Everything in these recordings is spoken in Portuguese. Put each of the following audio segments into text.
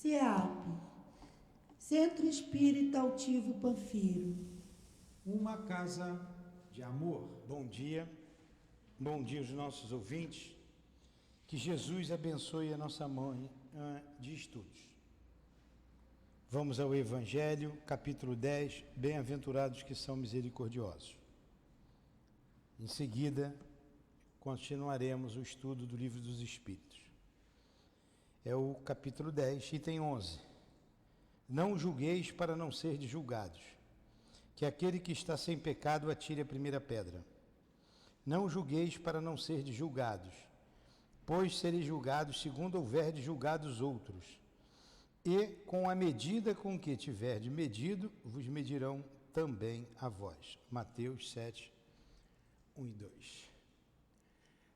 CEAP, Centro Espírita Altivo Panfiro. Uma casa de amor. Bom dia aos nossos ouvintes. Que Jesus abençoe a nossa mãe de estudos. Vamos ao Evangelho, capítulo 10, bem-aventurados que são misericordiosos. Em seguida, continuaremos o estudo do Livro dos Espíritos. É o capítulo 10, item 11. Não julgueis para não serdes julgados, que aquele que está sem pecado atire a primeira pedra. Não julgueis para não serdes julgados, pois sereis julgados segundo houverdes julgado os outros. E com a medida com que tiverdes medido, vos medirão também a vós. Mateus 7, 1 e 2.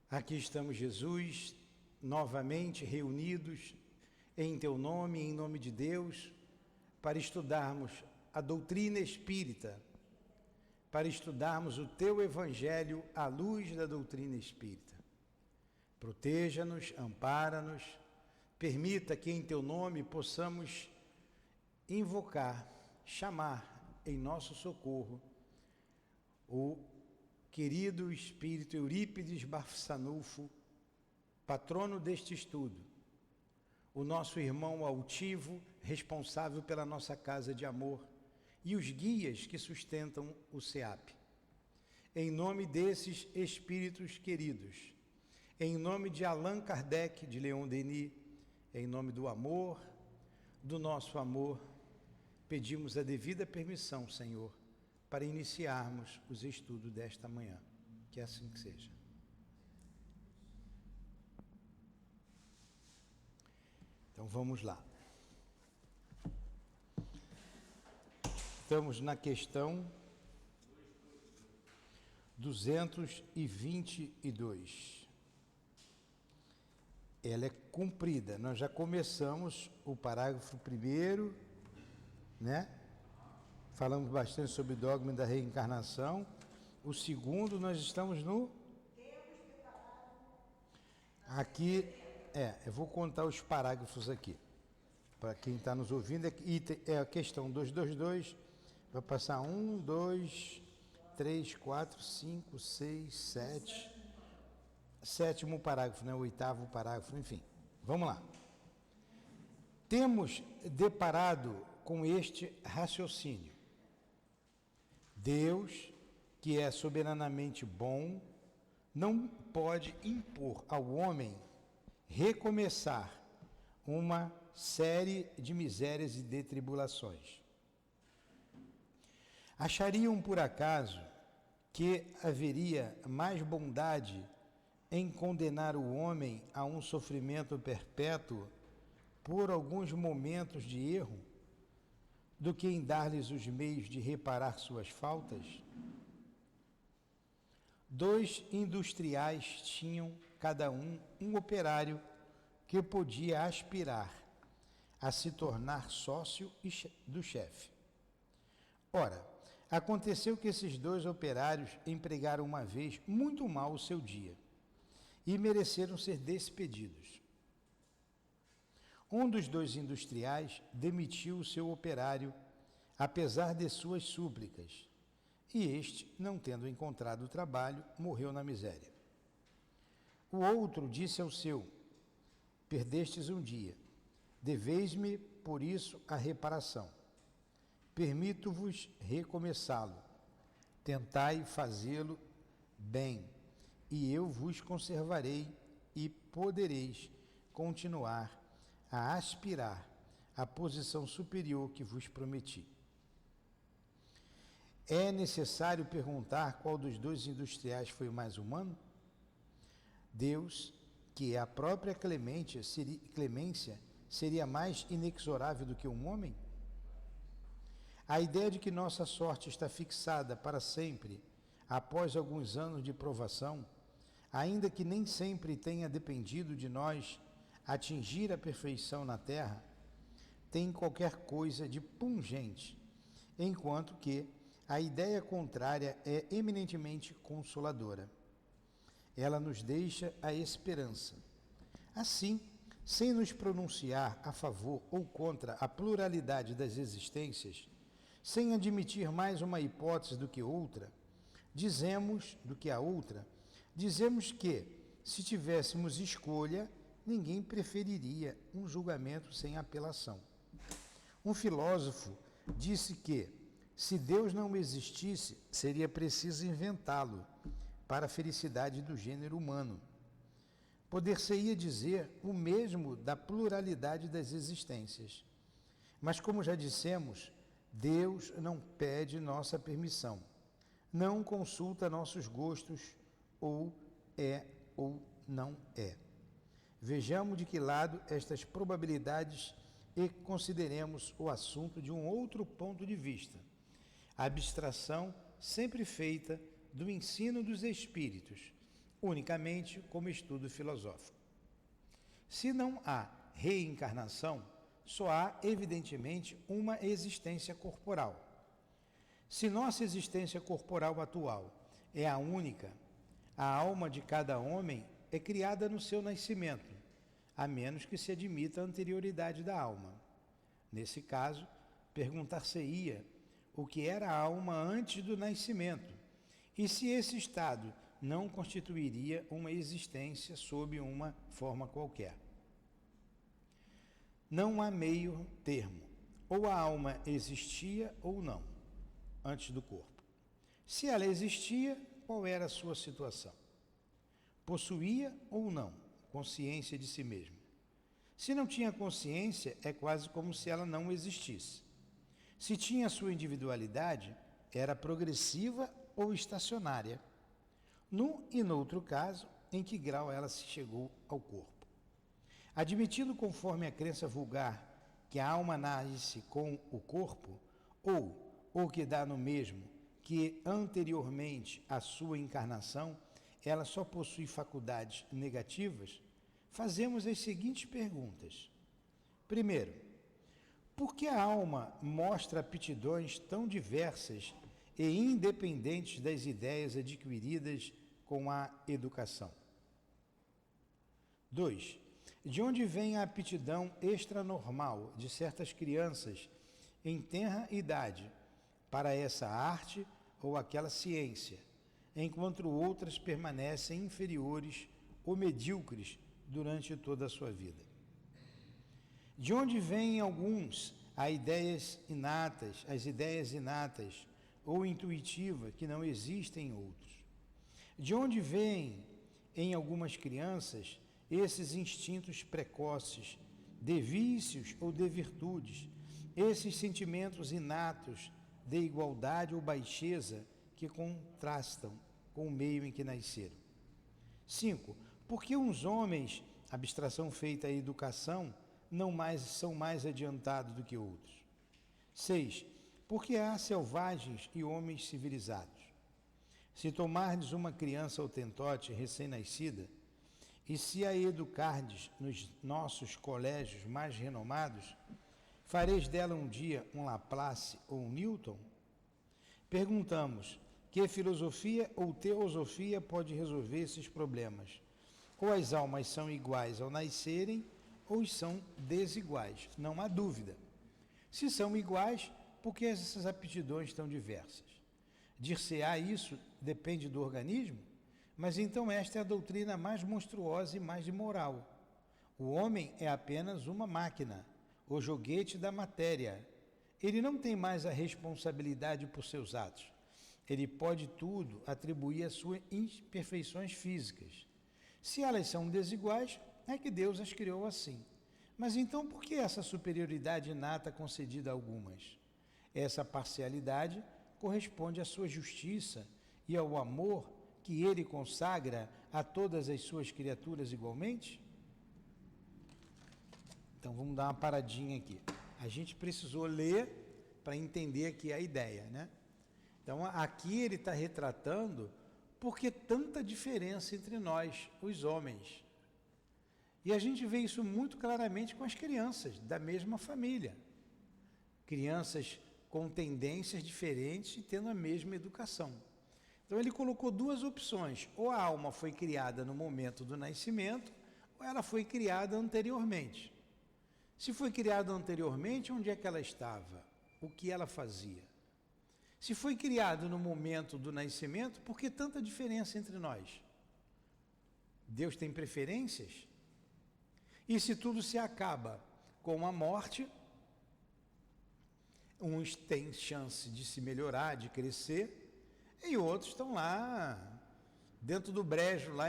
Aqui estamos, Jesus, novamente reunidos em Teu nome, em nome de Deus, para estudarmos a doutrina espírita, para estudarmos o Teu Evangelho à luz da doutrina espírita. Proteja-nos, ampara-nos, permita que em Teu nome possamos invocar, chamar em nosso socorro o querido Espírito Eurípides Barçanufo, patrono deste estudo, o nosso irmão altivo, responsável pela nossa casa de amor, e os guias que sustentam o CEAP. Em nome desses espíritos queridos, em nome de Allan Kardec, de Leon Denis, em nome do amor, do nosso amor, pedimos a devida permissão, Senhor, para iniciarmos os estudos desta manhã. Que assim que seja. Então vamos lá. Estamos na questão 222. Ela é comprida. Nós já começamos o parágrafo 1º, né? Falamos bastante sobre o dogma da reencarnação. O segundo, nós estamos no... Aqui, eu vou contar os parágrafos aqui. Para quem está nos ouvindo, é a questão 222, vai passar 1, 2, 3, 4, 5, 6, 7... Sétimo parágrafo, né? O oitavo parágrafo, enfim. Vamos lá. Temos deparado com este raciocínio. Deus, que é soberanamente bom, não pode impor ao homem recomeçar uma série de misérias e de tribulações. Achariam por acaso que haveria mais bondade em condenar o homem a um sofrimento perpétuo por alguns momentos de erro, do que em dar-lhes os meios de reparar suas faltas? 2 industriais tinham, cada um operário que podia aspirar a se tornar sócio do chefe. Ora, aconteceu que esses 2 operários empregaram uma vez muito mal o seu dia e mereceram ser despedidos. Um dos 2 industriais demitiu o seu operário, apesar de suas súplicas, e este, não tendo encontrado trabalho, morreu na miséria. O outro disse ao seu: perdestes um dia, deveis-me, por isso, a reparação. Permito-vos recomeçá-lo, tentai fazê-lo bem, e eu vos conservarei e podereis continuar a aspirar à posição superior que vos prometi. É necessário perguntar qual dos 2 industriais foi o mais humano? Deus, que é a própria clemência, seria mais inexorável do que um homem? A ideia de que nossa sorte está fixada para sempre, após alguns anos de provação, ainda que nem sempre tenha dependido de nós atingir a perfeição na terra, tem qualquer coisa de pungente, enquanto que a ideia contrária é eminentemente consoladora. Ela nos deixa a esperança. Assim, sem nos pronunciar a favor ou contra a pluralidade das existências, sem admitir mais uma hipótese do que outra, dizemos que, se tivéssemos escolha, ninguém preferiria um julgamento sem apelação. Um filósofo disse que, se Deus não existisse, seria preciso inventá-lo para a felicidade do gênero humano. Poder-se-ia dizer o mesmo da pluralidade das existências. Mas, como já dissemos, Deus não pede nossa permissão, não consulta nossos gostos, ou é ou não é. Vejamos de que lado estas probabilidades e consideremos o assunto de um outro ponto de vista. A abstração sempre feita do ensino dos espíritos, unicamente como estudo filosófico. Se não há reencarnação, só há, evidentemente, uma existência corporal. Se nossa existência corporal atual é a única, a alma de cada homem é criada no seu nascimento, a menos que se admita a anterioridade da alma. Nesse caso, perguntar-se-ia o que era a alma antes do nascimento, e se esse estado não constituiria uma existência sob uma forma qualquer. Não há meio termo, ou a alma existia ou não, antes do corpo. Se ela existia, qual era a sua situação? Possuía ou não consciência de si mesma? Se não tinha consciência, é quase como se ela não existisse. Se tinha sua individualidade, era progressiva ou estacionária. No e noutro caso, em que grau ela se chegou ao corpo. Admitindo, conforme a crença vulgar, que a alma nasce com o corpo, ou que dá no mesmo, que anteriormente à sua encarnação, ela só possui faculdades negativas, fazemos as seguintes perguntas. Primeiro, por que a alma mostra aptidões tão diversas e independentes das ideias adquiridas com a educação? 2. De onde vem a aptidão extranormal de certas crianças em tenra idade para essa arte ou aquela ciência, enquanto outras permanecem inferiores ou medíocres durante toda a sua vida? De onde vêm alguns as ideias inatas ou intuitivas que não existem em outros? De onde vêm em algumas crianças esses instintos precoces de vícios ou de virtudes, esses sentimentos inatos de igualdade ou baixeza que contrastam com o meio em que nasceram? 5. Por que uns homens, abstração feita à educação, são mais adiantados do que outros? 6. Por que há selvagens e homens civilizados? Se tomardes uma criança autentote recém-nascida, e se a educardes nos nossos colégios mais renomados, fareis dela um dia um Laplace ou um Newton? Perguntamos, que filosofia ou teosofia pode resolver esses problemas? Ou as almas são iguais ao nascerem, ou são desiguais, não há dúvida. Se são iguais, por que essas aptidões estão diversas? Dir-se-á isso depende do organismo? Mas então esta é a doutrina mais monstruosa e mais imoral. O homem é apenas uma máquina, o joguete da matéria. Ele não tem mais a responsabilidade por seus atos. Ele pode tudo atribuir às suas imperfeições físicas. Se elas são desiguais, é que Deus as criou assim. Mas então por que essa superioridade inata concedida a algumas? Essa parcialidade corresponde à sua justiça e ao amor que ele consagra a todas as suas criaturas igualmente? Então vamos dar uma paradinha aqui. A gente precisou ler para entender aqui a ideia, né? Então aqui ele está retratando por que tanta diferença entre nós, os homens. E a gente vê isso muito claramente com as crianças da mesma família. Crianças com tendências diferentes e tendo a mesma educação. Então ele colocou duas opções: ou a alma foi criada no momento do nascimento, ou ela foi criada anteriormente? Se foi criada anteriormente, onde é que ela estava? O que ela fazia? Se foi criado no momento do nascimento, por que tanta diferença entre nós? Deus tem preferências? E se tudo se acaba com a morte, uns têm chance de se melhorar, de crescer, e outros estão lá, dentro do brejo, lá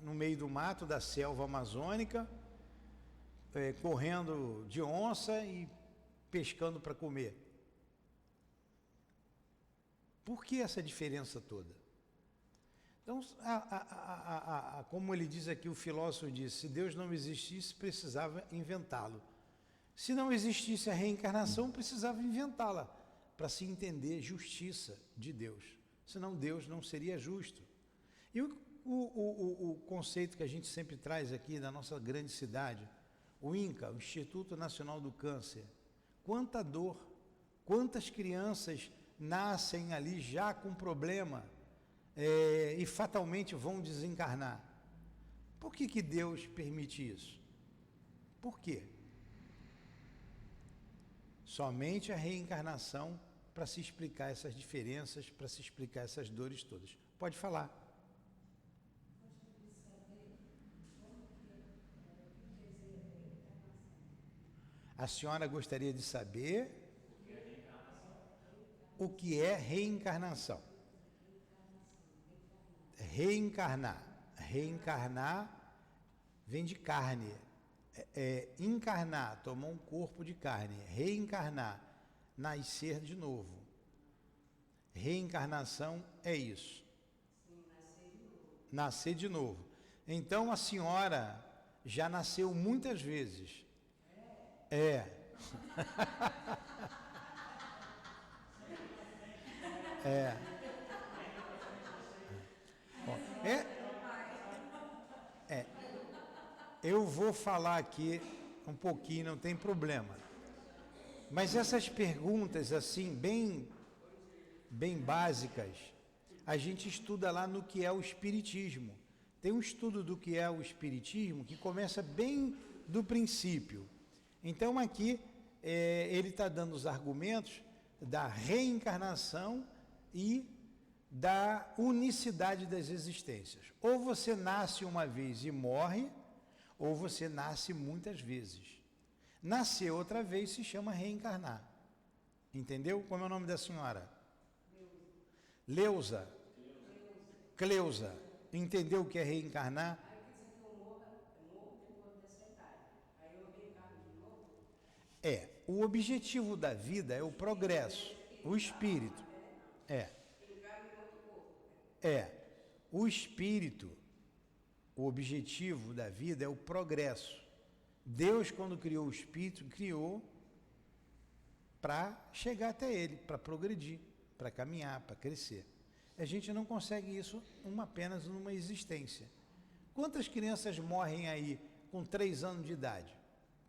no meio do mato, da selva amazônica, correndo de onça e pescando para comer. Por que essa diferença toda? Então, como ele diz aqui, o filósofo diz, se Deus não existisse, precisava inventá-lo. Se não existisse a reencarnação, precisava inventá-la, para se entender justiça de Deus. Senão Deus não seria justo. E o conceito que a gente sempre traz aqui da nossa grande cidade, o INCA, o Instituto Nacional do Câncer, quanta dor, quantas crianças nascem ali já com problema e fatalmente vão desencarnar. Por que Deus permite isso? Por quê? Somente a reencarnação para se explicar essas diferenças, para se explicar essas dores todas. Pode falar. A senhora gostaria de saber o que é reencarnação. Reencarnar. Reencarnar vem de carne. Encarnar, tomar um corpo de carne. Reencarnar, nascer de novo. Reencarnação é isso. Sim, nascer de novo. Nascer de novo. Então a senhora já nasceu muitas vezes. É. É. Bom, eu vou falar aqui um pouquinho, não tem problema. Mas essas perguntas assim, bem básicas, a gente estuda lá no que é o Espiritismo. Tem um estudo do que é o Espiritismo que começa bem do princípio. Então aqui ele está dando os argumentos da reencarnação e da unicidade das existências. Ou você nasce uma vez e morre, ou você nasce muitas vezes. Nascer outra vez se chama reencarnar. Entendeu? Como é o nome da senhora? Leusa. Cleusa. Entendeu o que é reencarnar? Aí quer dizer que eu morro depois dessa idade. Aí eu reencarno de novo? O objetivo da vida é o progresso, o espírito. Encarno em outro corpo. O espírito, o objetivo da vida é o progresso. Deus, quando criou o espírito, criou para chegar até ele, para progredir, para caminhar, para crescer. A gente não consegue isso apenas numa existência. Quantas crianças morrem aí com 3 anos de idade?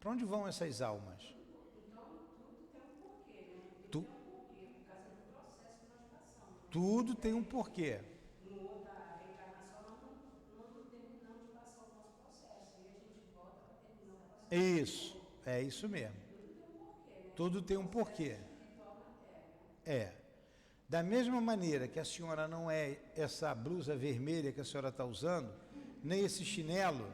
Para onde vão essas almas? Então, tudo tem um porquê, né? Tu- Tudo tem um porquê, por causa do processo que nós passamos. Tudo tem um porquê. No outra reencarnação, nós não terminamos de passar o nosso processo. E a gente volta para terminar o processo. Isso, é isso mesmo. Tudo tem um porquê, né? Tudo tem um porquê. Que torna a terra. Da mesma maneira que a senhora não é essa blusa vermelha que a senhora está usando, nem esse chinelo,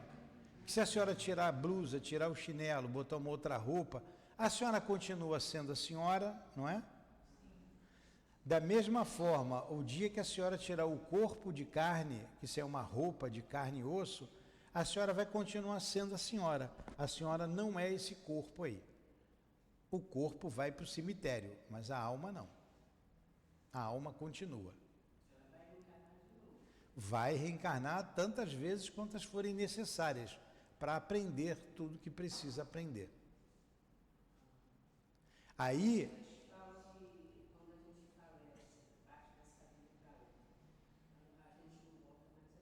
que se a senhora tirar a blusa, tirar o chinelo, botar uma outra roupa, a senhora continua sendo a senhora, não é? Da mesma forma, o dia que a senhora tirar o corpo de carne, que isso é uma roupa de carne e osso, a senhora vai continuar sendo a senhora. A senhora não é esse corpo aí. O corpo vai para o cemitério, mas a alma não. A alma continua. Vai reencarnar tantas vezes quantas forem necessárias para aprender tudo que precisa aprender. Aí, Fala que quando a gente falece, parte dessa vida para outra, a gente não volta mais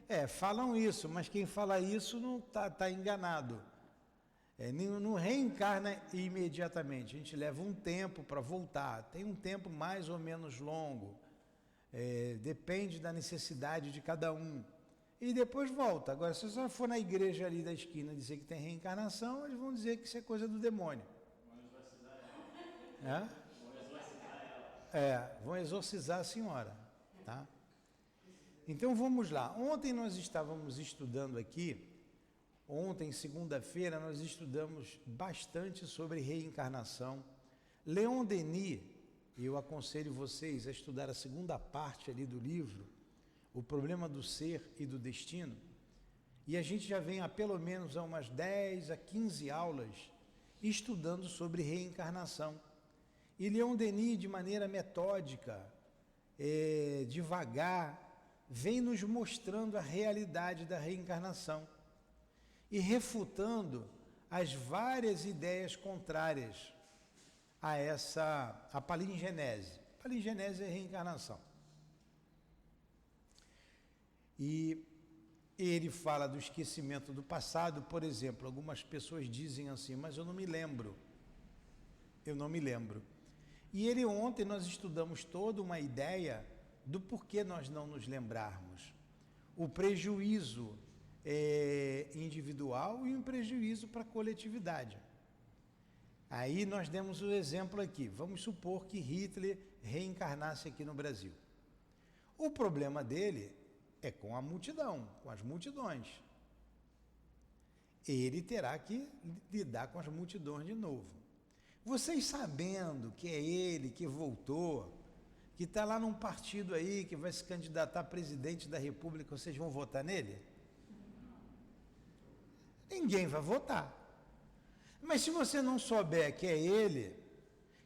aqui. falam isso, mas quem fala isso não tá enganado. Não reencarna imediatamente, a gente leva um tempo para voltar, tem um tempo mais ou menos longo. depende da necessidade de cada um. E depois volta. Agora, se você for na igreja ali da esquina dizer que tem reencarnação, eles vão dizer que isso é coisa do demônio. Vão exorcizar a senhora, tá? Então vamos lá. Ontem nós estávamos estudando aqui, ontem, segunda-feira, nós estudamos bastante sobre reencarnação. Leon Denis, e eu aconselho vocês a estudar a segunda parte ali do livro, O Problema do Ser e do Destino, e a gente já vem há pelo menos há umas 10 a 15 aulas estudando sobre reencarnação. E Leon Denis, de maneira metódica, devagar, vem nos mostrando a realidade da reencarnação e refutando as várias ideias contrárias a palingenese. Palingenese é reencarnação. E ele fala do esquecimento do passado, por exemplo. Algumas pessoas dizem assim, mas eu não me lembro. Eu não me lembro. E ontem nós estudamos toda uma ideia do porquê nós não nos lembrarmos. O prejuízo individual e um prejuízo para a coletividade. Aí nós demos o exemplo aqui. Vamos supor que Hitler reencarnasse aqui no Brasil. O problema dele é com a multidão, com as multidões. Ele terá que lidar com as multidões de novo. Vocês sabendo que é ele que voltou, que está lá num partido aí, que vai se candidatar a presidente da República, vocês vão votar nele? Ninguém vai votar. Mas se você não souber que é ele,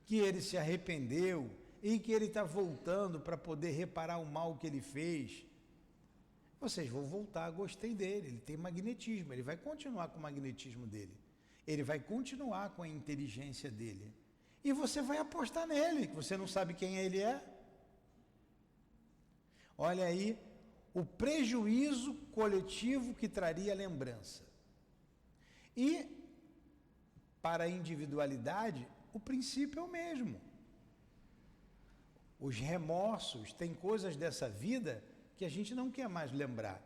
que ele se arrependeu e que ele está voltando para poder reparar o mal que ele fez, vocês vão voltar, gostei dele, ele tem magnetismo, ele vai continuar com o magnetismo dele, ele vai continuar com a inteligência dele, e você vai apostar nele, que você não sabe quem ele é. Olha aí, o prejuízo coletivo que traria a lembrança. E, para a individualidade, o princípio é o mesmo. Os remorsos, tem coisas dessa vida que a gente não quer mais lembrar.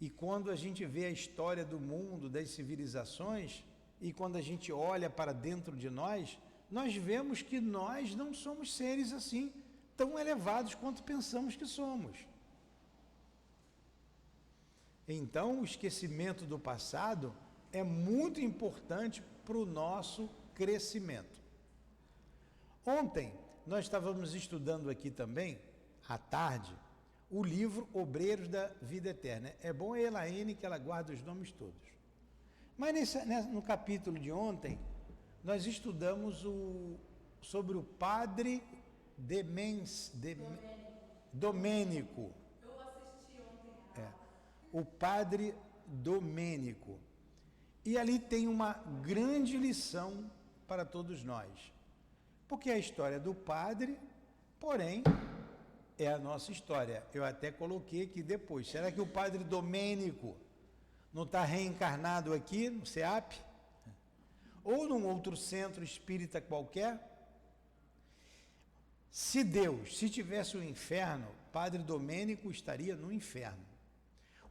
E quando a gente vê a história do mundo, das civilizações, e quando a gente olha para dentro de nós, nós vemos que nós não somos seres assim, tão elevados quanto pensamos que somos. Então, o esquecimento do passado é muito importante para o nosso crescimento. Ontem, nós estávamos estudando aqui também, à tarde, o livro Obreiros da Vida Eterna. É bom a Elaine que ela guarda os nomes todos. Mas no capítulo de ontem, nós estudamos sobre o padre Domênico. Eu assisti ontem. O padre Domênico. E ali tem uma grande lição para todos nós. Porque é a história do padre, porém, é a nossa história. Eu até coloquei aqui depois. Será que o padre Domênico não está reencarnado aqui no SEAP? Ou num outro centro espírita qualquer? Se tivesse o inferno, padre Domênico estaria no inferno.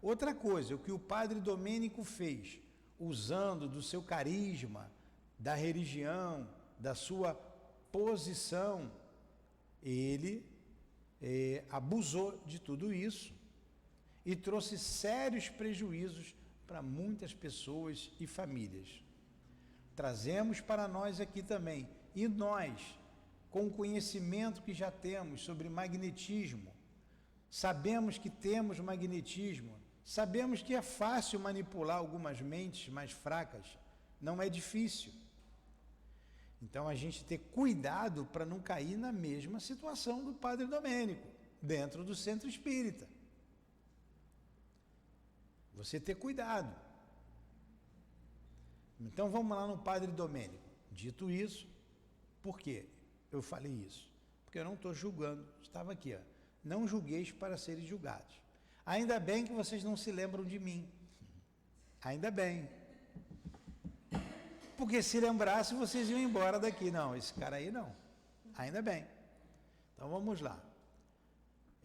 Outra coisa, o que o padre Domênico fez, usando do seu carisma, da religião, da sua posição, ele abusou de tudo isso e trouxe sérios prejuízos para muitas pessoas e famílias. Trazemos para nós aqui também, e nós, com o conhecimento que já temos sobre magnetismo, sabemos que temos magnetismo, sabemos que é fácil manipular algumas mentes mais fracas, não é difícil. Então a gente ter cuidado para não cair na mesma situação do padre Domênico, dentro do centro espírita. Você ter cuidado. Então vamos lá no padre Domênico. Dito isso, por quê eu falei isso? Porque eu não estou julgando, estava aqui, ó. Não julgueis para serem julgados. Ainda bem que vocês não se lembram de mim. Ainda bem. Porque se lembrasse, vocês iam embora daqui. Não, esse cara aí não. Ainda bem. Então vamos lá.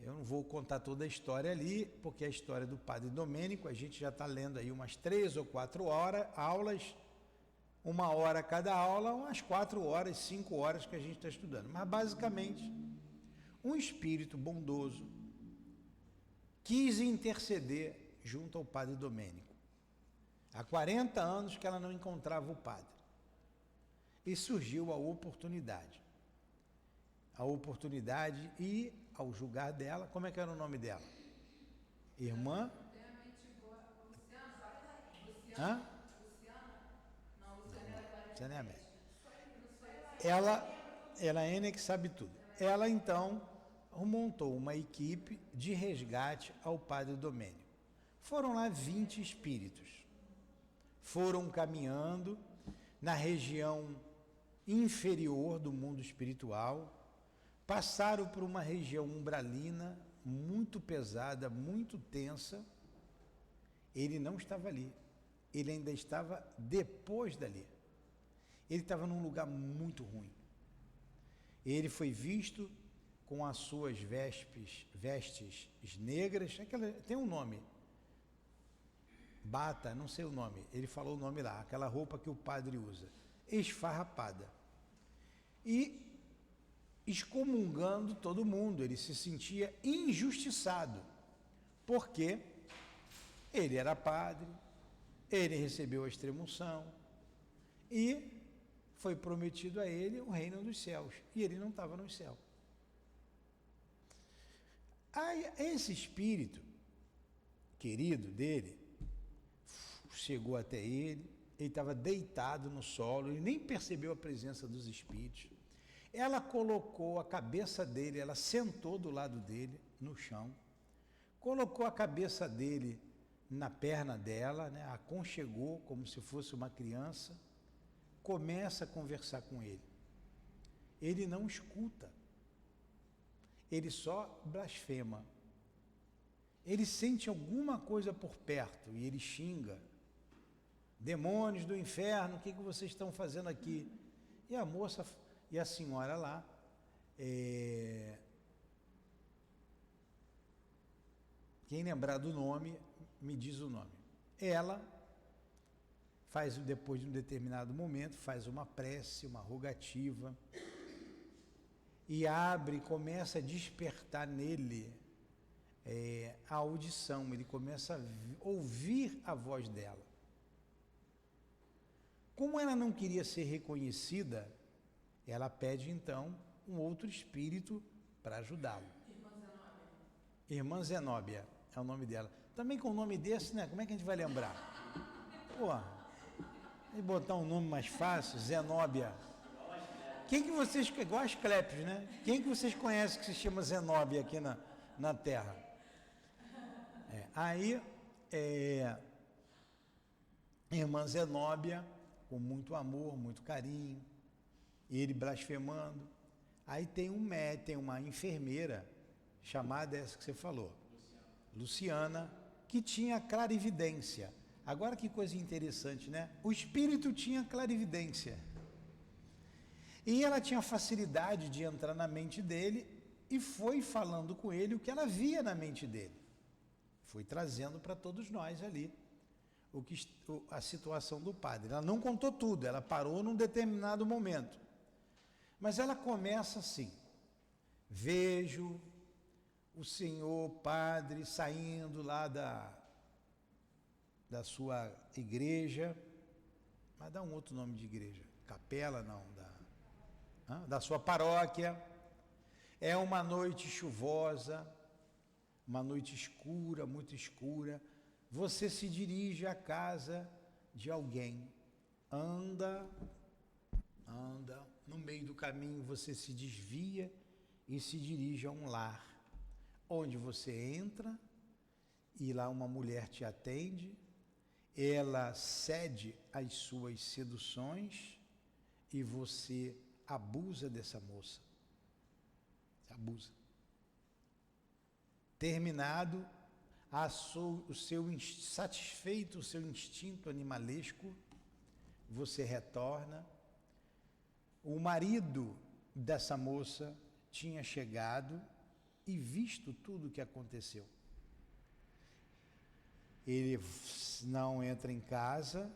Eu não vou contar toda a história ali, porque a história do Padre Domênico, a gente já está lendo aí umas 3 ou 4 aulas, 1 hora cada aula, umas 4 horas, 5 horas que a gente está estudando. Mas basicamente, um espírito bondoso quis interceder junto ao Padre Domênico. Há 40 anos que ela não encontrava o padre. E surgiu a oportunidade. E, ao julgar dela, como é que era o nome dela? Irmã? Hã? Luciana é a médica. Ela é N que sabe tudo. Ela, então, montou uma equipe de resgate ao Padre Domênico. Foram lá 20 espíritos. Foram caminhando na região inferior do mundo espiritual, passaram por uma região umbralina muito pesada, muito tensa. Ele não estava ali, ele ainda estava depois dali. Ele estava num lugar muito ruim. Ele foi visto com as suas vestes negras, tem um nome, bata, não sei o nome, ele falou o nome lá, aquela roupa que o padre usa, esfarrapada, e excomungando todo mundo. Ele se sentia injustiçado, porque ele era padre, ele recebeu a extrema-unção e foi prometido a ele o reino dos céus, e ele não estava no céu. Aí, esse espírito querido dele chegou até ele estava deitado no solo, ele nem percebeu a presença dos espíritos. Ela colocou a cabeça dele, ela sentou do lado dele, no chão, colocou a cabeça dele na perna dela, né, aconchegou como se fosse uma criança, começa a conversar com ele. Ele não escuta, ele só blasfema. Ele sente alguma coisa por perto e ele xinga. Demônios do inferno, o que vocês estão fazendo aqui? E a moça e a senhora lá, quem lembrar do nome, me diz o nome. Ela faz, depois de um determinado momento, faz uma prece, uma rogativa, e abre, começa a despertar nele a audição, ele começa a ouvir a voz dela. Como ela não queria ser reconhecida, ela pede então um outro espírito para ajudá-lo. Irmã Zenóbia é o nome dela. Também com o nome desse, né? Como é que a gente vai lembrar? Pô, e botar um nome mais fácil, Zenóbia. Quem que vocês, igual as Clepes, né? Quem que vocês conhecem que se chama Zenóbia aqui na Terra? Irmã Zenóbia, com muito amor, muito carinho, ele blasfemando. Aí tem uma enfermeira, chamada essa que você falou, Luciana, que tinha clarividência. Agora que coisa interessante, né? O espírito tinha clarividência. E ela tinha facilidade de entrar na mente dele e foi falando com ele o que ela via na mente dele. Foi trazendo para todos nós ali a situação do padre. Ela não contou tudo, ela parou num determinado momento. Mas ela começa assim: vejo o senhor padre saindo lá da sua igreja, mas dá um outro nome de igreja, capela não, da sua paróquia. É uma noite chuvosa, uma noite escura, muito escura. Você se dirige à casa de alguém, anda, no meio do caminho você se desvia e se dirige a um lar, onde você entra e lá uma mulher te atende, ela cede às suas seduções e você abusa dessa moça, abusa. Terminado, satisfeito o seu instinto animalesco, você retorna. O marido dessa moça tinha chegado e visto tudo o que aconteceu. Ele não entra em casa,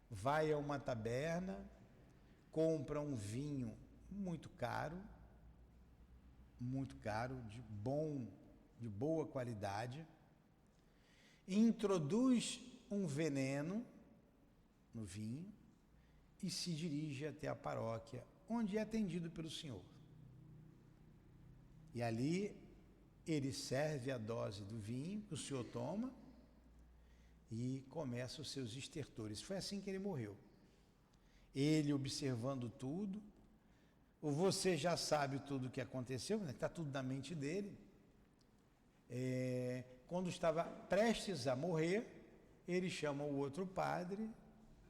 vai a uma taberna, compra um vinho muito caro, de boa qualidade, introduz um veneno no vinho e se dirige até a paróquia, onde é atendido pelo Senhor. E ali ele serve a dose do vinho que o Senhor toma e começa os seus estertores. Foi assim que ele morreu. Ele observando tudo. Você já sabe tudo o que aconteceu, né? Está tudo na mente dele. Quando estava prestes a morrer, ele chama o outro padre,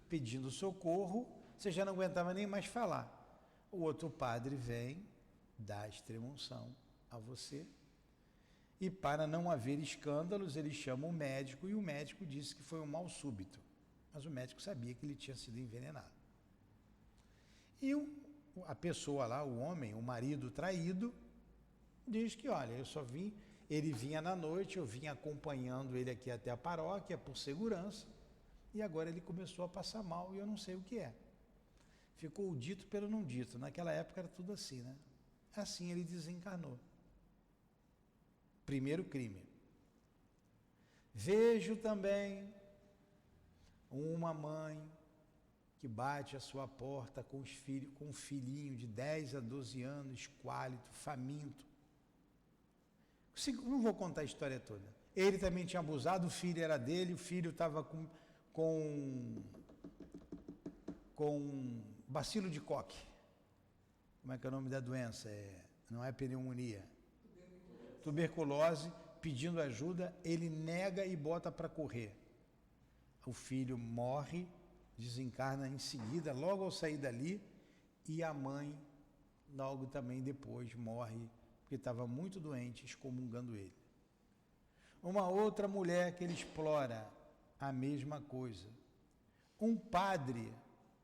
pedindo socorro. Você já não aguentava nem mais falar. O outro padre vem, dá a extrema-unção a você. E para não haver escândalos, ele chama o médico e o médico disse que foi um mal súbito. Mas o médico sabia que ele tinha sido envenenado. E a pessoa lá, o homem, o marido traído, diz que, olha, eu só vim, ele vinha na noite, eu vim acompanhando ele aqui até a paróquia por segurança, e agora ele começou a passar mal e eu não sei o que é. Ficou o dito pelo não dito. Naquela época era tudo assim, né? Assim ele desencarnou. Primeiro crime. Vejo também uma mãe que bate a sua porta com um filhinho de 10 a 12 anos, esquálito, faminto. Não vou contar a história toda. Ele também tinha abusado, o filho era dele, o filho estava com bacilo de Koch. Como é que é o nome da doença? Não é pneumonia. Tuberculose, pedindo ajuda, ele nega e bota para correr. O filho morre, desencarna em seguida, logo ao sair dali, e a mãe, logo também depois, morre, porque estava muito doente, excomungando ele. Uma outra mulher que ele explora, a mesma coisa. Um padre,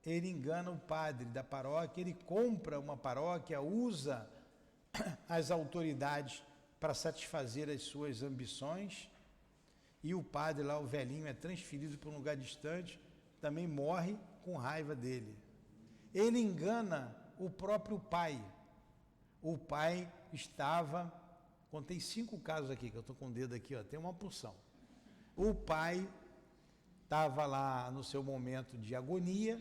ele engana o padre da paróquia, ele compra uma paróquia, usa as autoridades para satisfazer as suas ambições, e o padre lá, o velhinho, é transferido para um lugar distante, também morre com raiva dele. Ele engana o próprio pai. O pai estava, contei 5 casos aqui, que eu estou com o dedo aqui, ó, tem uma porção. O pai estava lá no seu momento de agonia,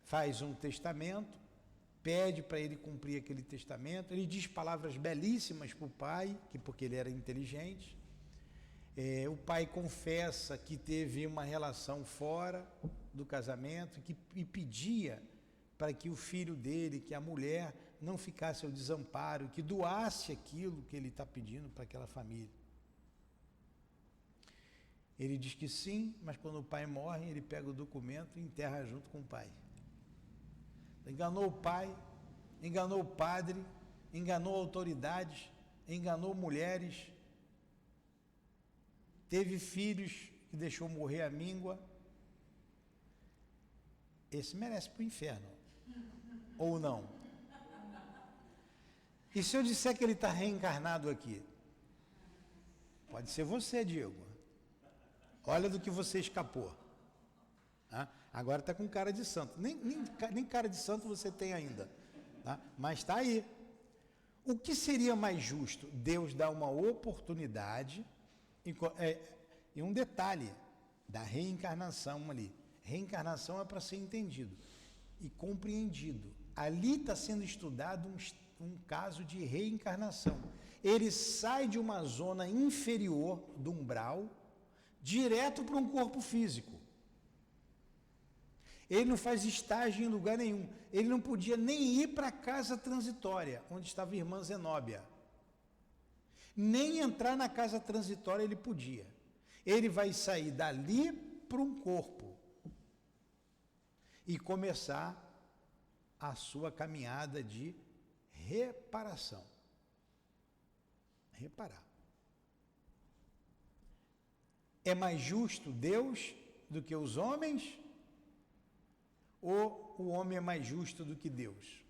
faz um testamento, pede para ele cumprir aquele testamento, ele diz palavras belíssimas para o pai, porque ele era inteligente. O pai confessa que teve uma relação fora do casamento e pedia para que o filho dele, que a mulher, não ficasse ao desamparo, que doasse aquilo que ele está pedindo para aquela família. Ele diz que sim, mas quando o pai morre, ele pega o documento e enterra junto com o pai. Enganou o pai, enganou o padre, enganou autoridades, enganou mulheres, teve filhos que deixou morrer à míngua. Esse merece para o inferno, ou não? E se eu disser que ele está reencarnado aqui? Pode ser você, Diego. Olha do que você escapou. Agora está com cara de santo. Nem cara de santo você tem ainda. Tá? Mas está aí. O que seria mais justo? Deus dá uma oportunidade e um detalhe da reencarnação ali. Reencarnação é para ser entendido e compreendido. Ali está sendo estudado um caso de reencarnação. Ele sai de uma zona inferior do umbral direto para um corpo físico. Ele não faz estágio em lugar nenhum. Ele não podia nem ir para a casa transitória, onde estava a irmã Zenóbia. Nem entrar na casa transitória ele podia. Ele vai sair dali para um corpo e começar a sua caminhada de reparação. Reparar. É mais justo Deus do que os homens? Ou o homem é mais justo do que Deus?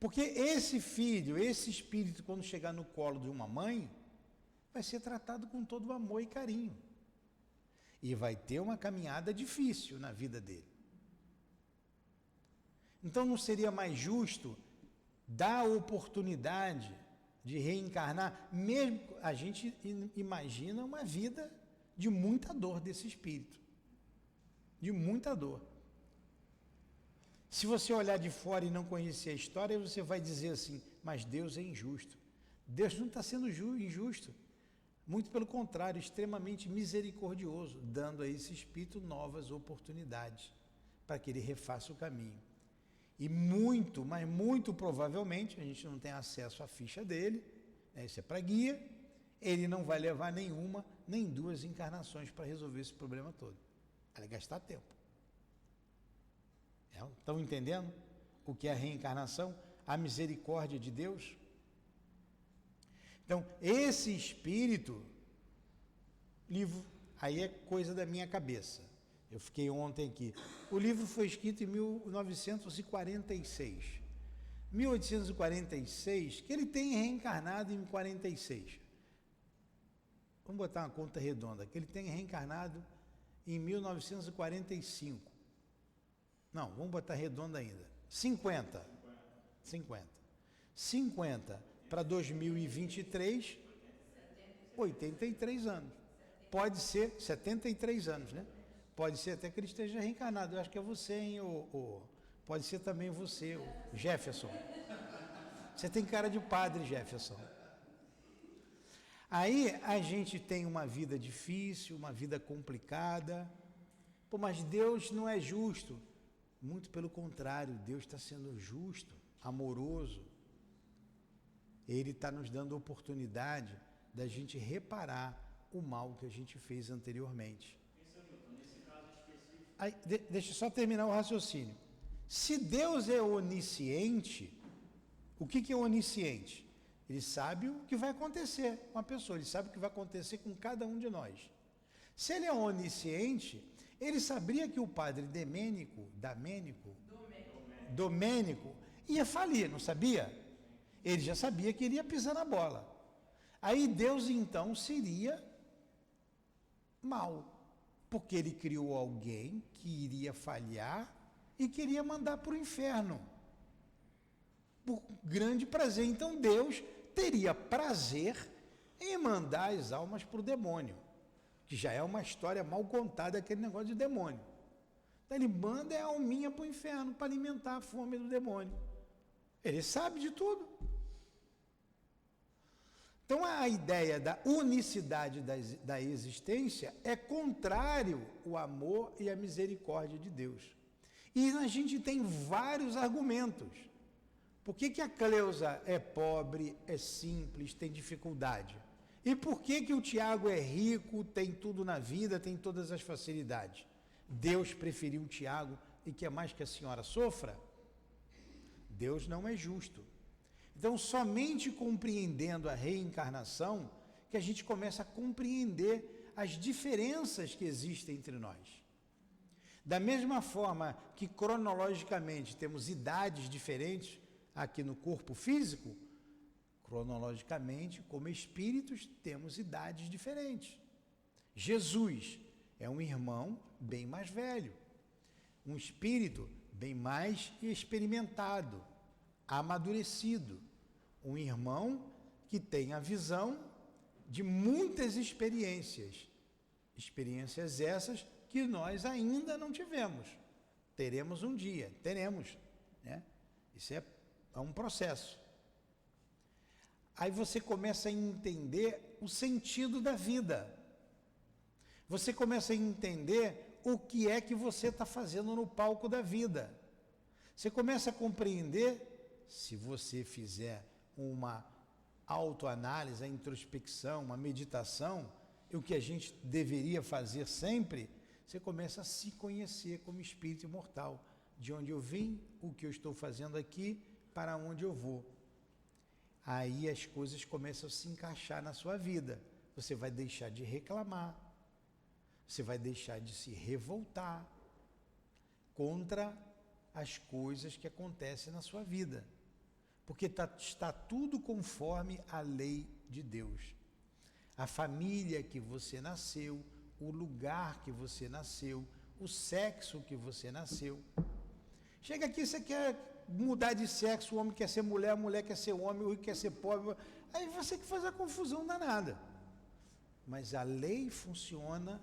Porque esse filho, esse espírito, quando chegar no colo de uma mãe, vai ser tratado com todo amor e carinho. E vai ter uma caminhada difícil na vida dele. Então não seria mais justo dar a oportunidade de reencarnar, mesmo a gente imagina uma vida de muita dor desse espírito, de muita dor. Se você olhar de fora e não conhecer a história, você vai dizer assim, mas Deus é injusto. Deus não está sendo injusto, muito pelo contrário, extremamente misericordioso, dando a esse espírito novas oportunidades para que ele refaça o caminho. E muito, mas muito provavelmente, a gente não tem acesso à ficha dele, né, isso é para guia, ele não vai levar nenhuma, nem duas encarnações para resolver esse problema todo. Vai gastar tempo. Estão entendendo o que é a reencarnação? A misericórdia de Deus? Então, esse espírito, livro, aí é coisa da minha cabeça. Eu fiquei ontem aqui. O livro foi escrito em 1946. 1846, que ele tem reencarnado em 46. Vamos botar uma conta redonda, que ele tem reencarnado em 1945. Não, vamos botar redonda ainda. 50 para 2023, 83 anos. Pode ser 73 anos, né? Pode ser até que ele esteja reencarnado. Eu acho que é você, hein? Pode ser também você, o Jefferson. Você tem cara de padre, Jefferson. Aí a gente tem uma vida difícil, uma vida complicada. Pô, mas Deus não é justo. Muito pelo contrário, Deus está sendo justo, amoroso. Ele está nos dando a oportunidade da gente reparar o mal que a gente fez anteriormente. Aí, deixa eu só terminar o raciocínio. Se Deus é onisciente, o que é onisciente? Ele sabe o que vai acontecer com a pessoa, ele sabe o que vai acontecer com cada um de nós. Se ele é onisciente, ele sabia que o padre Domênico ia falir, não sabia? Ele já sabia que ele ia pisar na bola. Aí Deus então seria mau, porque ele criou alguém que iria falhar e queria mandar para o inferno, por grande prazer. Então Deus teria prazer em mandar as almas para o demônio, que já é uma história mal contada, aquele negócio de demônio. Então ele manda a alminha para o inferno para alimentar a fome do demônio. Ele sabe de tudo. Então a ideia da unicidade da existência é contrário ao amor e à misericórdia de Deus. E a gente tem vários argumentos. Por que a Cleusa é pobre, é simples, tem dificuldade? E por que o Tiago é rico, tem tudo na vida, tem todas as facilidades? Deus preferiu o Tiago e quer mais que a senhora sofra? Deus não é justo. Então, somente compreendendo a reencarnação que a gente começa a compreender as diferenças que existem entre nós. Da mesma forma que cronologicamente temos idades diferentes aqui no corpo físico, cronologicamente, como espíritos, temos idades diferentes. Jesus é um irmão bem mais velho, um espírito bem mais experimentado, amadurecido, um irmão que tem a visão de muitas experiências essas que nós ainda não tivemos. Teremos um dia, né? Isso é um processo. Aí você começa a entender o sentido da vida. Você começa a entender o que é que você está fazendo no palco da vida. Você começa a compreender, se você fizer uma autoanálise, a introspecção, uma meditação, e o que a gente deveria fazer sempre, você começa a se conhecer como espírito imortal. De onde eu vim, o que eu estou fazendo aqui, para onde eu vou. Aí as coisas começam a se encaixar na sua vida. Você vai deixar de reclamar, você vai deixar de se revoltar contra as coisas que acontecem na sua vida. porque está tudo conforme a lei de Deus. A família que você nasceu, o lugar que você nasceu, o sexo que você nasceu. Chega aqui, você quer mudar de sexo, o homem quer ser mulher, a mulher quer ser homem, o rico quer ser pobre, aí você que faz a confusão danada. Mas a lei funciona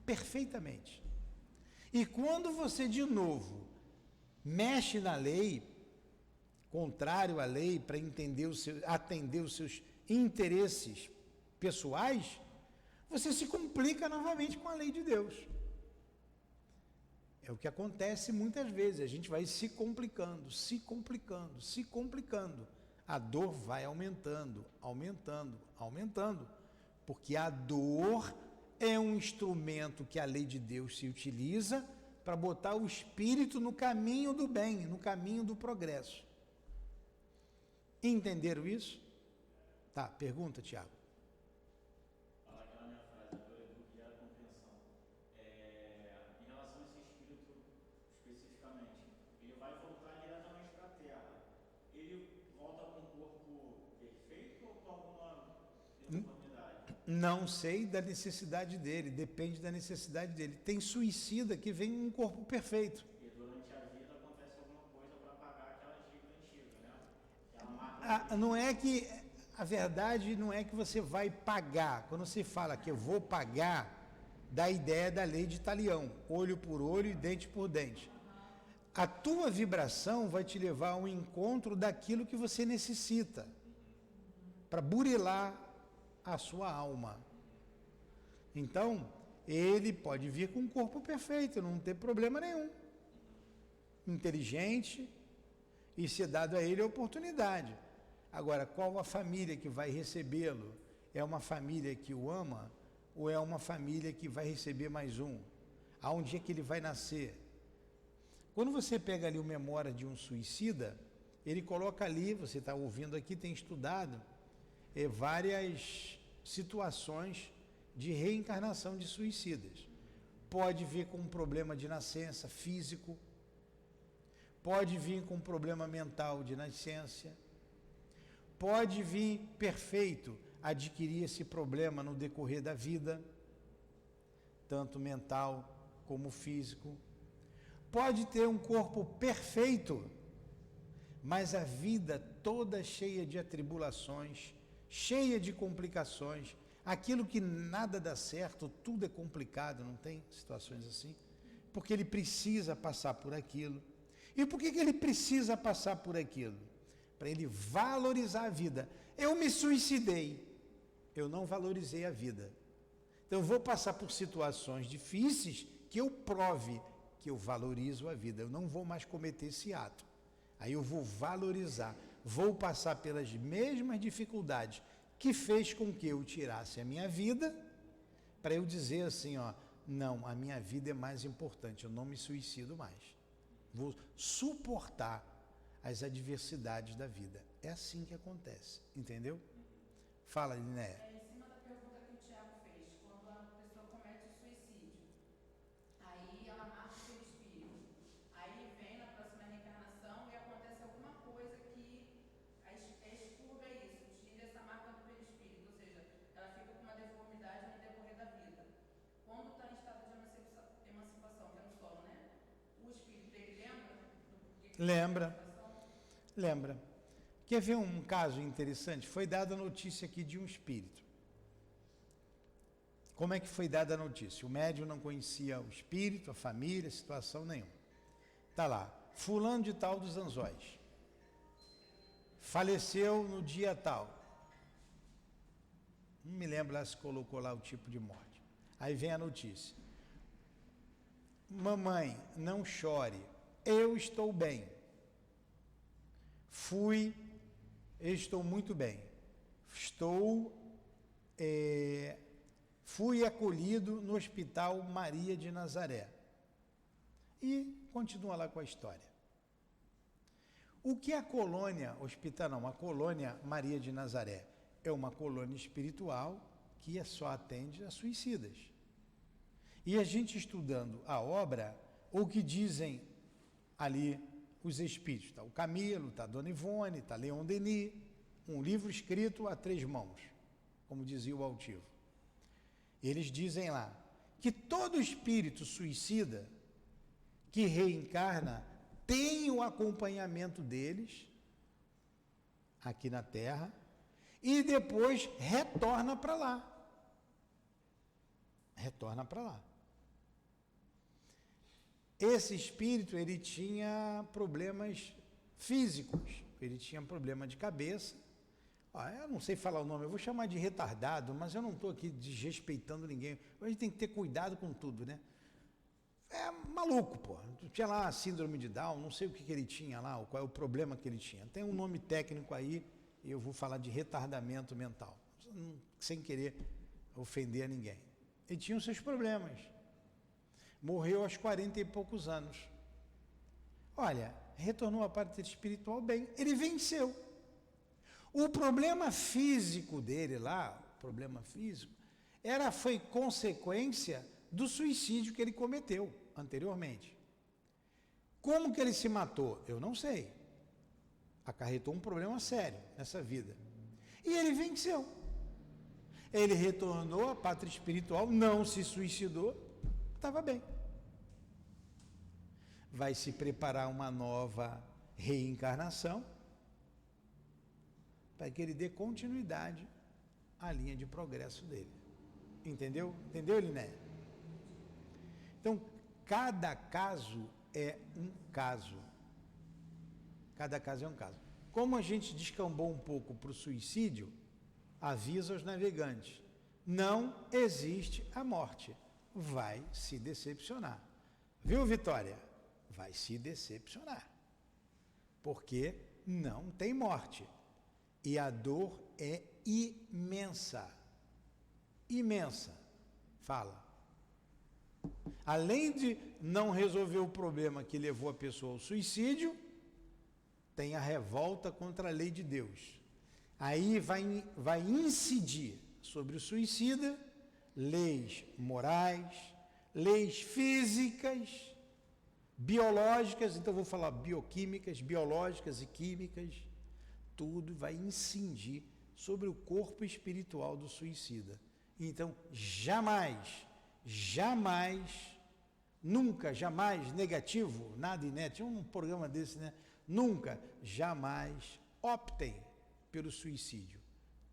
perfeitamente. E quando você, de novo, mexe na lei, contrário à lei, para atender os seus interesses pessoais, você se complica novamente com a lei de Deus. É o que acontece muitas vezes, a gente vai se complicando, se complicando, se complicando. A dor vai aumentando, aumentando, aumentando, porque a dor é um instrumento que a lei de Deus se utiliza para botar o espírito no caminho do bem, no caminho do progresso. Entenderam isso? Tá, pergunta, Tiago. Fala aquela minha frase, a dor é duro e a compreensão. Em relação a esse espírito especificamente, ele vai voltar diretamente para a Terra. Ele volta com um corpo perfeito ou com alguma deformidade? Não sei da necessidade dele, depende da necessidade dele. Tem suicida que vem em um corpo perfeito. E durante a vida acontece alguma coisa para pagar aquela dívida antiga, né? Aquela marca. Não é que, a verdade não é que você vai pagar. Quando você fala que eu vou pagar, dá a ideia da lei de Talião, olho por olho e dente por dente. A tua vibração vai te levar ao encontro daquilo que você necessita, para burilar a sua alma. Então, ele pode vir com um corpo perfeito, não tem problema nenhum. Inteligente, e ser dado a ele a oportunidade. Agora, qual a família que vai recebê-lo? É uma família que o ama ou é uma família que vai receber mais um? Aonde é que ele vai nascer? Quando você pega ali o memória de um suicida, ele coloca ali, você está ouvindo aqui, tem estudado, várias situações de reencarnação de suicidas. Pode vir com um problema de nascença físico, pode vir com um problema mental de nascença, pode vir perfeito, adquirir esse problema no decorrer da vida, tanto mental como físico. Pode ter um corpo perfeito, mas a vida toda cheia de atribulações, cheia de complicações, aquilo que nada dá certo, tudo é complicado, não tem situações assim? Porque ele precisa passar por aquilo. E por que ele precisa passar por aquilo? Para ele valorizar a vida. Eu me suicidei, eu não valorizei a vida. Então eu vou passar por situações difíceis que eu prove que eu valorizo a vida. Eu não vou mais cometer esse ato. Aí eu vou valorizar, vou passar pelas mesmas dificuldades que fez com que eu tirasse a minha vida, para eu dizer assim, ó, não, a minha vida é mais importante, eu não me suicido mais. Vou suportar as adversidades da vida. É assim que acontece, entendeu? Fala, Liné. Em cima da pergunta que o Tiago fez, quando a pessoa comete o suicídio, aí ela marca o seu espírito, aí vem na próxima reencarnação e acontece alguma coisa que expurga isso, tira essa marca do perispírito, ou seja, ela fica com uma deformidade no decorrer da vida. Quando está em estado de emancipação, que é no solo, né? O espírito, ele lembra do porquê que Lembra. Lembra. Quer ver um caso interessante? Foi dada a notícia aqui de um espírito. Como é que foi dada a notícia? O médium não conhecia o espírito, a família, situação nenhuma. Está lá, fulano de tal dos Anzóis. Faleceu no dia tal. Não me lembro lá se colocou lá o tipo de morte. Aí vem a notícia. Mamãe, não chore, eu estou bem. Estou muito bem. Fui acolhido no Hospital Maria de Nazaré. E continua lá com a história. O que a colônia, a colônia Maria de Nazaré, é uma colônia espiritual que só atende a suicidas. E a gente estudando a obra, o que dizem ali os espíritos. Está o Camilo, está a Dona Ivone, está Leon Denis, um livro escrito a 3 mãos, como dizia o altivo. Eles dizem lá que todo espírito suicida que reencarna tem o acompanhamento deles aqui na Terra e depois retorna para lá. Retorna para lá. Esse espírito, ele tinha problemas físicos, ele tinha problema de cabeça. Eu não sei falar o nome, eu vou chamar de retardado, mas eu não estou aqui desrespeitando ninguém. A gente tem que ter cuidado com tudo, né? É maluco, pô. Tinha lá a síndrome de Down, não sei o que ele tinha lá, qual é o problema que ele tinha. Tem um nome técnico aí, e eu vou falar de retardamento mental, sem querer ofender a ninguém. Ele tinha os seus problemas. Morreu aos 40 e poucos anos. Olha, retornou à parte espiritual bem, ele venceu. O problema físico dele lá, foi consequência do suicídio que ele cometeu anteriormente. Como que ele se matou? Eu não sei. Acarretou um problema sério nessa vida. E ele venceu. Ele retornou à pátria espiritual, não se suicidou, estava bem. Vai se preparar uma nova reencarnação para que ele dê continuidade à linha de progresso dele. Entendeu? Entendeu, Liné? Então, cada caso é um caso. Cada caso é um caso. Como a gente descambou um pouco para o suicídio, avisa aos navegantes, não existe a morte. Vai se decepcionar. Viu, Vitória? Vai se decepcionar. Porque não tem morte. E a dor é imensa. Imensa. Fala. Além de não resolver o problema que levou a pessoa ao suicídio, tem a revolta contra a lei de Deus. Aí vai incidir sobre o suicida leis morais, leis físicas, biológicas, então vou falar bioquímicas, biológicas e químicas, tudo vai incidir sobre o corpo espiritual do suicida. Então, nunca, jamais, negativo, nada inédito, tinha um programa desse, né? Nunca, jamais optem pelo suicídio,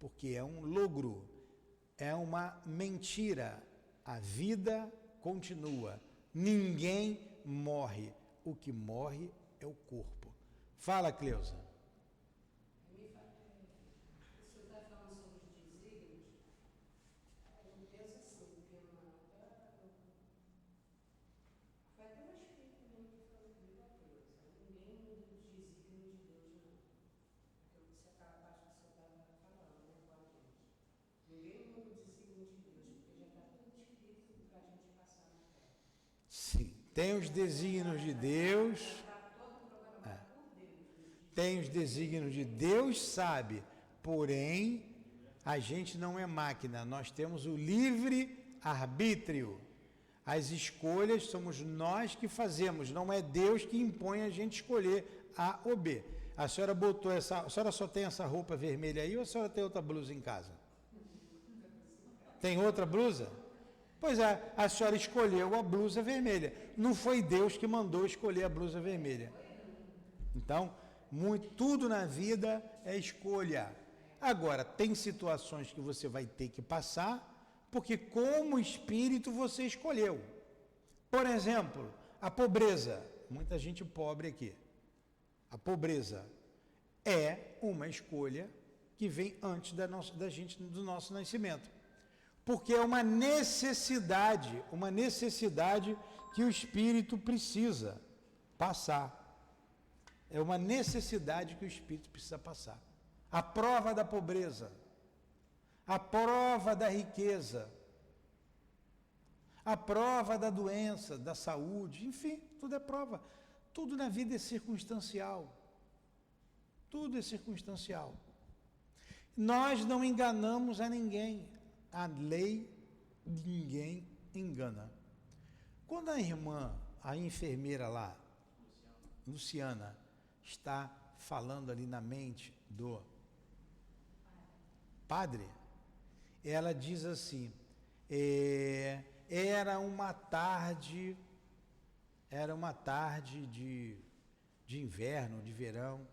porque é um logro, é uma mentira. A vida continua, ninguém morre, o que morre é o corpo. Fala, Cleusa. Tem os desígnios de Deus, tem os desígnios de Deus, sabe, porém, a gente não é máquina, nós temos o livre arbítrio, as escolhas somos nós que fazemos, não é Deus que impõe a gente escolher A ou B. A senhora a senhora só tem essa roupa vermelha aí ou a senhora tem outra blusa em casa? Tem outra blusa? Pois é, a senhora escolheu a blusa vermelha. Não foi Deus que mandou escolher a blusa vermelha. Então, tudo na vida é escolha. Agora, tem situações que você vai ter que passar, porque como espírito você escolheu. Por exemplo, a pobreza. Muita gente pobre aqui. A pobreza é uma escolha que vem antes do nosso nascimento. Porque é uma necessidade que o espírito precisa passar. É uma necessidade que o espírito precisa passar. A prova da pobreza, a prova da riqueza, a prova da doença, da saúde, enfim, tudo é prova. Tudo na vida é circunstancial. Tudo é circunstancial. Nós não enganamos a ninguém. A lei ninguém engana. Quando a enfermeira lá, Luciana está falando ali na mente do padre, ela diz assim, era uma tarde de inverno, de verão,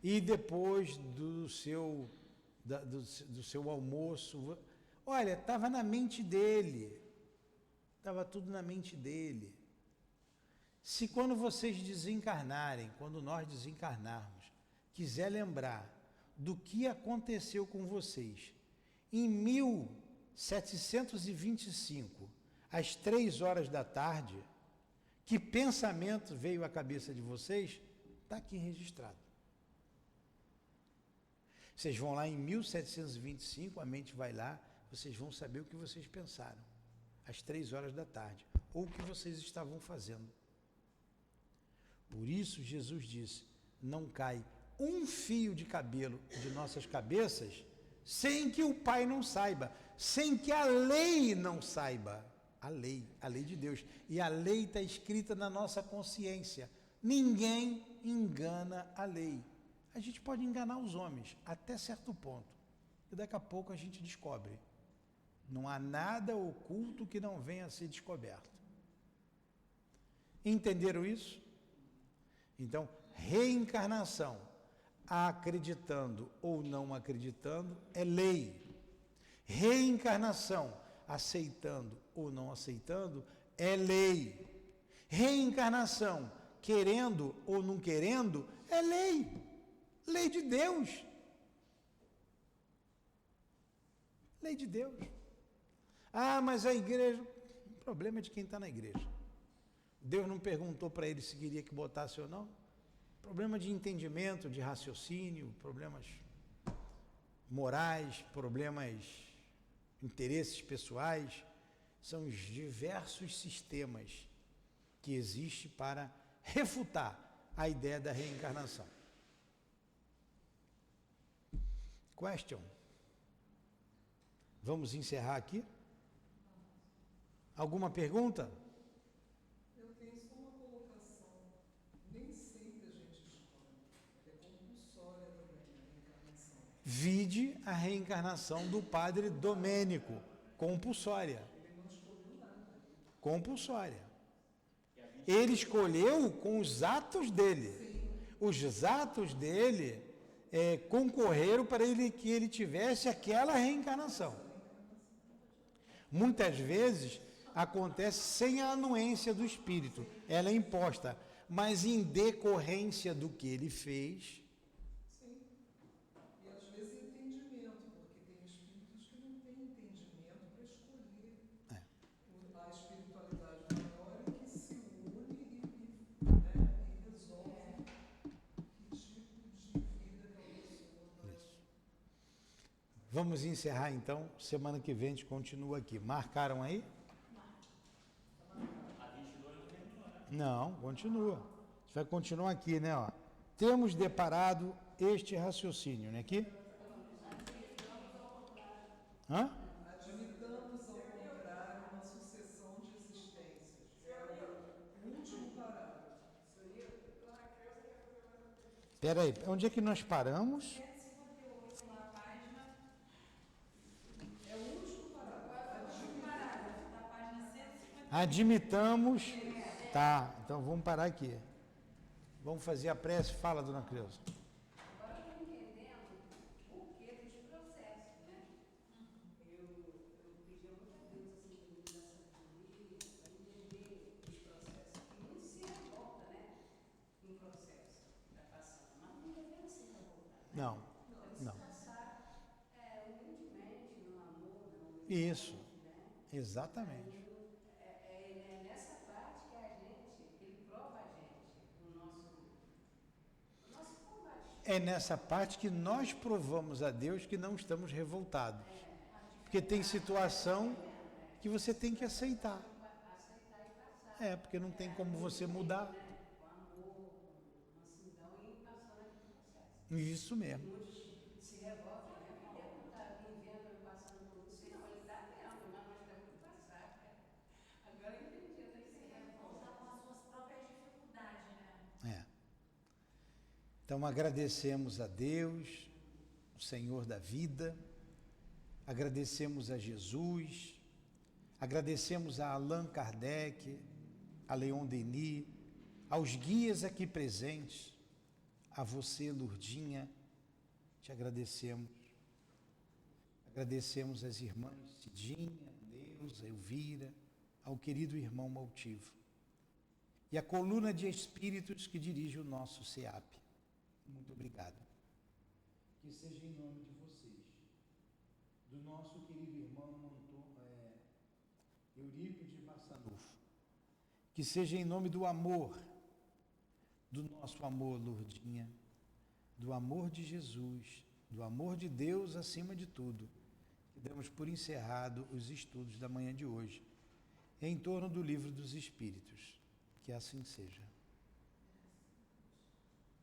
e depois do seu almoço, olha, estava na mente dele, estava tudo na mente dele. Se quando vocês desencarnarem, quando nós desencarnarmos, quiser lembrar do que aconteceu com vocês em 1725, às 3 horas da tarde, que pensamento veio à cabeça de vocês, está aqui registrado. Vocês vão lá em 1725, a mente vai lá, vocês vão saber o que vocês pensaram, às 3 horas da tarde, ou o que vocês estavam fazendo. Por isso Jesus disse, não cai um fio de cabelo de nossas cabeças sem que o Pai não saiba, sem que a lei não saiba. A lei de Deus. E a lei está escrita na nossa consciência. Ninguém engana a lei. A gente pode enganar os homens até certo ponto. E daqui a pouco a gente descobre. Não há nada oculto que não venha a ser descoberto. Entenderam isso? Então, reencarnação, acreditando ou não acreditando, é lei. Reencarnação, aceitando ou não aceitando, é lei. Reencarnação, querendo ou não querendo, é lei. Lei de Deus. Lei de Deus. Ah, mas a igreja... O problema é de quem está na igreja. Deus não perguntou para ele se queria que botasse ou não. Problema de entendimento, de raciocínio, problemas morais, problemas, interesses pessoais. São os diversos sistemas que existem para refutar a ideia da reencarnação. Question? Vamos encerrar aqui? Alguma pergunta? Eu tenho só uma colocação. Nem sempre a gente escolhe. É compulsória também a reencarnação. Vide a reencarnação do padre Domênico. Compulsória. Ele não escolheu nada. Compulsória. Ele escolheu com os atos dele. Os atos dele concorreram para que ele tivesse aquela reencarnação. Muitas vezes acontece sem a anuência do espírito, ela é imposta, mas em decorrência do que ele fez. Sim. E às vezes entendimento, porque tem espíritos que não têm entendimento para escolher a espiritualidade maior e que se une e resolve que tipo de vida que a pessoa vai. Isso. Vamos encerrar então, semana que vem a gente continua aqui. Marcaram aí? Não, continua. A gente vai continuar aqui, né? Ó. Temos deparado este raciocínio, né? Aqui? Hã? Admitamos ao contrário uma sucessão de existências. É o último parágrafo. Espera aí, onde é que nós paramos? É o último parágrafo. Admitamos. Tá, então vamos parar aqui. Vamos fazer a prece. Fala, dona Cleusa. Agora eu estou entendendo o porquê dos processos, né? Eu pedia muito a Deus assim, de me dar sabedoria, para entender os processos. E muito se revolta, né? Em processo que está passando. Mas não devemos se revoltar, né? Não, Devemos não. passar humildemente, no amor, na humildade, Isso, né? exatamente. É nessa parte que ele prova a gente, o nosso combate. É nessa parte que nós provamos a Deus que não estamos revoltados. Porque tem situação que você tem que aceitar. Aceitar e passar. Porque não tem como você mudar. Com amor, com mansidão e passando aquele processo. Isso mesmo. Muitos se revoltam, né? Porque Deus não está vivendo e passando por isso. Não, ele está vendo, mas nós temos que passar. Agora eu entendi, eu tenho que se revoltar com as suas próprias dificuldades, né? Então agradecemos a Deus, o Senhor da vida, agradecemos a Jesus, agradecemos a Allan Kardec, a Leon Denis, aos guias aqui presentes, a você, Lourdinha, te agradecemos. Agradecemos às irmãs Cidinha, Neuza, Elvira, ao querido irmão Maltivo e a coluna de espíritos que dirige o nosso SEAP. Muito obrigado. Que seja em nome de vocês, do nosso querido irmão Eurípides Massanufo, que seja em nome do amor, do nosso amor, Lourdinha, do amor de Jesus, do amor de Deus acima de tudo, que damos por encerrado os estudos da manhã de hoje, em torno do Livro dos Espíritos. Que assim seja.